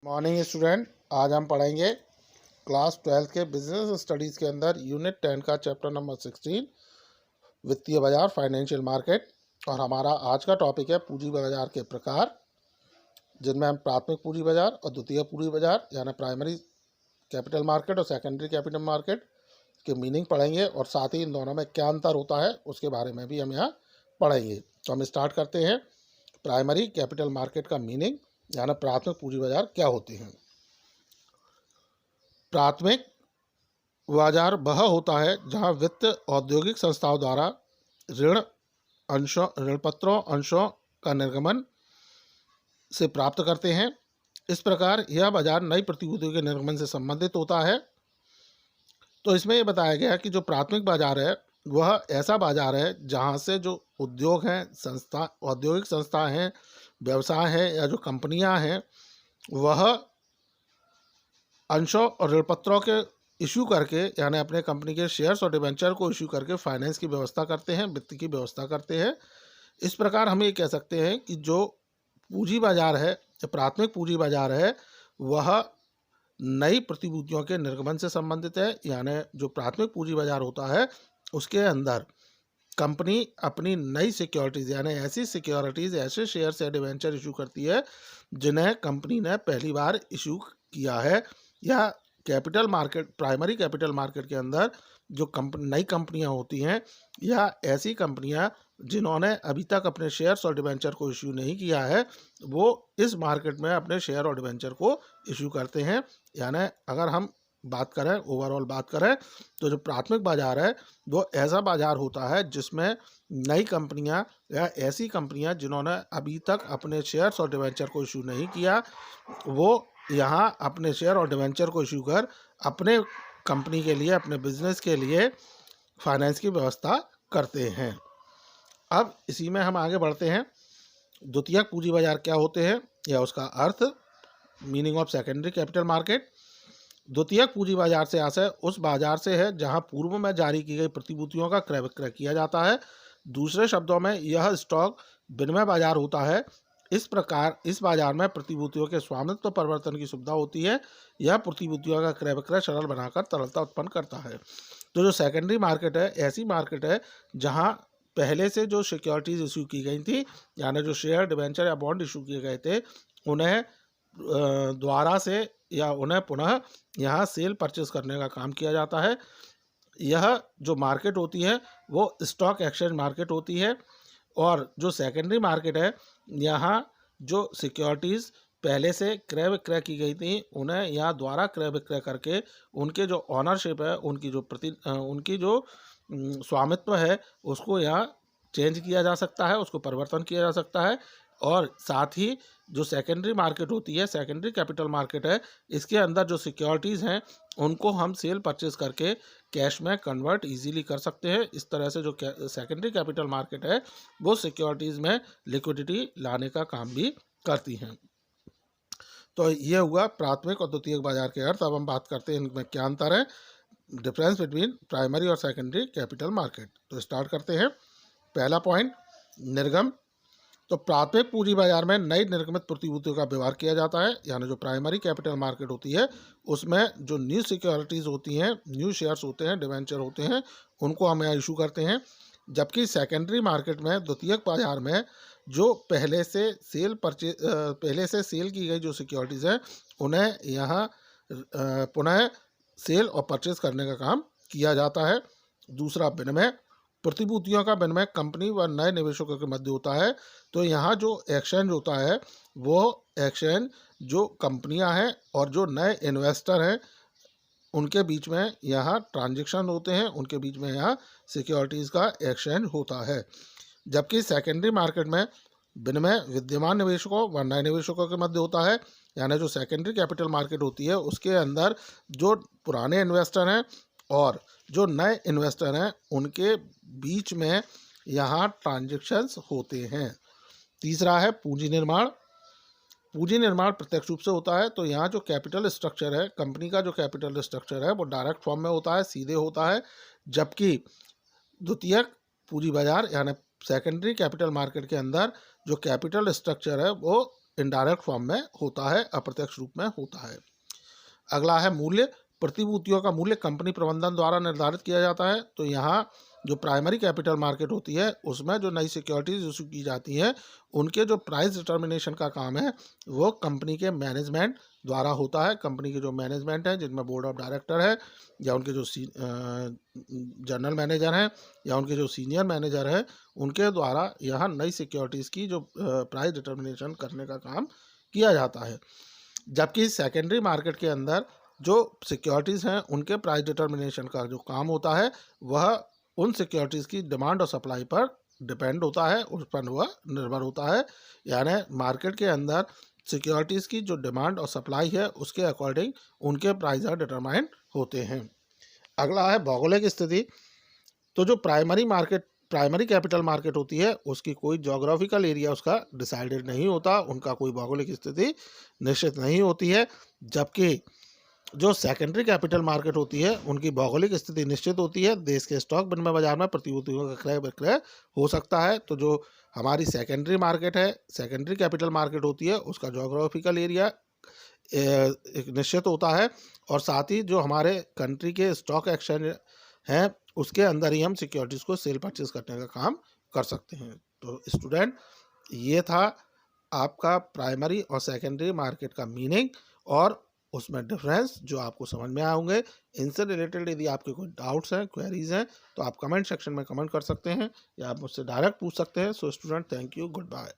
Morning student. आज हम पढ़ेंगे क्लास 12 के बिजनेस स्टडीज़ के अंदर यूनिट 10 का चैप्टर नंबर 16 वित्तीय बाजार फाइनेंशियल मार्केट। और हमारा आज का टॉपिक है पूंजी बाजार के प्रकार, जिनमें हम प्राथमिक पूंजी बाजार और द्वितीय पूंजी बाजार यानी प्राइमरी कैपिटल मार्केट और सेकेंडरी कैपिटल मार्केट के मीनिंग पढ़ेंगे और साथ ही इन दोनों में क्या अंतर होता है उसके बारे में भी हम यहाँ पढ़ेंगे। तो हम स्टार्ट करते हैं। प्राइमरी कैपिटल मार्केट का मीनिंग यानी प्राथमिक पूंजी बाजार क्या होते हैं। प्राथमिक बाजार वह होता है जहां वित्त औद्योगिक संस्थाओं द्वारा ऋण पत्रों अंशों का निर्गमन से प्राप्त करते हैं। इस प्रकार यह बाजार नई प्रतिभूतियों के निर्गमन से संबंधित होता है। तो इसमें यह बताया गया है कि जो प्राथमिक बाजार है वह ऐसा बाजार है जहां से जो उद्योग हैं, संस्था, औद्योगिक संस्था हैं, व्यवसाय हैं या जो कंपनियां हैं वह अंशों और ऋणपत्रों के इशू करके यानी अपने कंपनी के शेयर्स और डिबेंचर को इशू करके फाइनेंस की व्यवस्था करते हैं, वित्त की व्यवस्था करते हैं। इस प्रकार हम ये कह सकते हैं कि जो पूंजी बाजार है, जो प्राथमिक पूंजी बाजार है, वह नई प्रतिभूतियों के निर्गमन से संबंधित है। यानी जो प्राथमिक पूंजी बाजार होता है उसके अंदर कंपनी अपनी नई सिक्योरिटीज़ यानी ऐसी सिक्योरिटीज़, ऐसे शेयर्स या डिबेंचर इशू करती है जिन्हें कंपनी ने पहली बार इशू किया है। या capital market, primary capital market के अंदर जो नई कंपनियां होती हैं या ऐसी कंपनियां जिन्होंने अभी तक अपने शेयर्स और डिबेंचर को इशू नहीं किया है, वो इस मार्केट में अपने शेयर और डिबेंचर को इशू करते हैं। यानी अगर हम बात करें, ओवरऑल बात करें, तो जो प्राथमिक बाजार है वो ऐसा बाजार होता है जिसमें नई कंपनियां या ऐसी कंपनियां जिन्होंने अभी तक अपने शेयर्स और डिबेंचर को इशू नहीं किया, वो यहाँ अपने शेयर और डिबेंचर को इशू कर अपने कंपनी के लिए, अपने बिजनेस के लिए फाइनेंस की व्यवस्था करते हैं। अब इसी में हम आगे बढ़ते हैं। द्वितीयक पूंजी बाजार क्या होते हैं या उसका अर्थ, meaning of secondary capital market. द्वितीयक पूंजी बाजार से आशय उस बाजार से है जहां पूर्व में जारी की गई प्रतिभूतियों का क्रय विक्रय किया जाता है। दूसरे शब्दों में यह स्टॉक विनिमय बाजार होता है। इस प्रकार इस बाजार में प्रतिभूतियों के स्वामित्व परिवर्तन की सुविधा होती है। यह प्रतिभूतियों का क्रय विक्रय सरल बनाकर तरलता उत्पन्न करता है। तो जो सेकेंडरी मार्केट है, ऐसी मार्केट है जहां पहले से जो सिक्योरिटीज इशू की गई थी, यानी जो शेयर, डिबेंचर या बॉन्ड इशू किए गए थे, उन्हें द्वारा से या उन्हें पुनः यहाँ सेल परचेज करने का काम किया जाता है। यह जो मार्केट होती है वो स्टॉक एक्सचेंज मार्केट होती है। और जो सेकेंडरी मार्केट है, यहाँ जो सिक्योरिटीज़ पहले से क्रय विक्रय की गई थी उन्हें यहाँ द्वारा क्रय विक्रय करके उनके जो ऑनरशिप है, उनकी जो स्वामित्व है, उसको यहाँ चेंज किया जा सकता है, उसको परिवर्तन किया जा सकता है। और साथ ही जो सेकेंडरी मार्केट होती है, सेकेंडरी कैपिटल मार्केट है, इसके अंदर जो सिक्योरिटीज़ हैं उनको हम सेल परचेज करके कैश में कन्वर्ट इजीली कर सकते हैं। इस तरह से जो सेकेंडरी कैपिटल मार्केट है वो सिक्योरिटीज़ में लिक्विडिटी लाने का काम भी करती हैं। तो ये हुआ प्राथमिक और द्वितीयक बाजार के अर्थ। अब हम बात करते हैं इनमें क्या अंतर है, डिफरेंस बिटवीन प्राइमरी और सेकेंडरी कैपिटल मार्केट। तो स्टार्ट करते हैं। पहला पॉइंट, निर्गम। तो प्राथमिक पूंजी बाजार में नई निर्गमित प्रतिभूतियों का व्यवहार किया जाता है। यानी जो प्राइमरी कैपिटल मार्केट होती है उसमें जो न्यू सिक्योरिटीज़ होती हैं, न्यू शेयर्स होते हैं, डिवेंचर होते हैं, उनको हम यहाँ इशू करते हैं। जबकि सेकेंडरी मार्केट में, द्वितीयक बाजार में, जो पहले से सेल की गई जो सिक्योरिटीज़ हैं उन्हें यहाँ पुनः सेल और परचेज करने का काम किया जाता है। दूसरा, विनिमय। प्रतिभूतियों का विनिमय कंपनी व नए निवेशकों के मध्य होता है। तो यहाँ जो एक्सचेंज होता है वो एक्सचेंज जो कंपनियां हैं और जो नए इन्वेस्टर हैं उनके बीच में यहाँ ट्रांजैक्शन होते हैं, उनके बीच में यहाँ सिक्योरिटीज़ का एक्सचेंज होता है। जबकि सेकेंडरी मार्केट में विनिमय विद्यमान निवेशकों व नए निवेशकों के मध्य होता है। यानी जो सेकेंडरी कैपिटल मार्केट होती है उसके अंदर जो पुराने इन्वेस्टर हैं और जो नए इन्वेस्टर हैं उनके बीच में यहाँ ट्रांजैक्शंस होते हैं। तीसरा है पूंजी निर्माण। पूंजी निर्माण प्रत्यक्ष रूप से होता है। तो यहाँ जो कैपिटल स्ट्रक्चर है, कंपनी का जो कैपिटल स्ट्रक्चर है वो डायरेक्ट फॉर्म में होता है, सीधे होता है। जबकि द्वितीयक पूंजी बाजार यानी सेकेंडरी कैपिटल मार्केट के अंदर जो कैपिटल स्ट्रक्चर है वो इनडायरेक्ट फॉर्म में होता है, अप्रत्यक्ष रूप में होता है। अगला है मूल्य। प्रतिभूतियों का मूल्य कंपनी प्रबंधन द्वारा निर्धारित किया जाता है। तो यहाँ जो प्राइमरी कैपिटल मार्केट होती है उसमें जो नई सिक्योरिटीज इशू की जाती हैं उनके जो प्राइस डिटर्मिनेशन का काम है वो कंपनी के मैनेजमेंट द्वारा होता है। कंपनी के जो मैनेजमेंट है, जिनमें बोर्ड ऑफ डायरेक्टर है या उनके जो जनरल मैनेजर हैं या उनके जो सीनियर मैनेजर हैं, उनके द्वारा यहाँ नई सिक्योरिटीज़ की जो प्राइस डिटर्मिनेशन करने का काम किया जाता है। जबकि सेकेंडरी मार्केट के अंदर जो सिक्योरिटीज़ हैं उनके प्राइस डिटर्मिनेशन का जो काम होता है वह उन सिक्योरिटीज़ की डिमांड और सप्लाई पर डिपेंड होता है, उस पर वह निर्भर होता है। यानी मार्केट के अंदर सिक्योरिटीज़ की जो डिमांड और सप्लाई है उसके अकॉर्डिंग उनके प्राइस डिटरमाइन होते हैं। अगला है भौगोलिक स्थिति। तो जो प्राइमरी कैपिटल मार्केट होती है उसकी कोई जोग्राफिकल एरिया उसका डिसाइडेड नहीं होता, उनका कोई भौगोलिक स्थिति निश्चित नहीं होती है। जबकि जो सेकेंडरी कैपिटल मार्केट होती है उनकी भौगोलिक स्थिति निश्चित होती है। देश के स्टॉक विनिमय बाजार में प्रतिभूतियों का क्रय विक्रय हो सकता है। तो जो हमारी सेकेंडरी मार्केट है, सेकेंडरी कैपिटल मार्केट होती है, उसका जोग्राफिकल एरिया एक निश्चित होता है और साथ ही जो हमारे कंट्री के स्टॉक एक्सचेंज हैं उसके अंदर ही हम सिक्योरिटीज़ को सेल परचेज करने का काम कर सकते हैं। तो स्टूडेंट, ये था आपका प्राइमरी और सेकेंडरी मार्केट का मीनिंग और उसमें डिफरेंस जो आपको समझ में आए होंगे। इनसे रिलेटेड यदि आपके कोई डाउट्स हैं, क्वेरीज हैं, तो आप कमेंट सेक्शन में कमेंट कर सकते हैं या आप मुझसे डायरेक्ट पूछ सकते हैं। So student, thank you, good bye.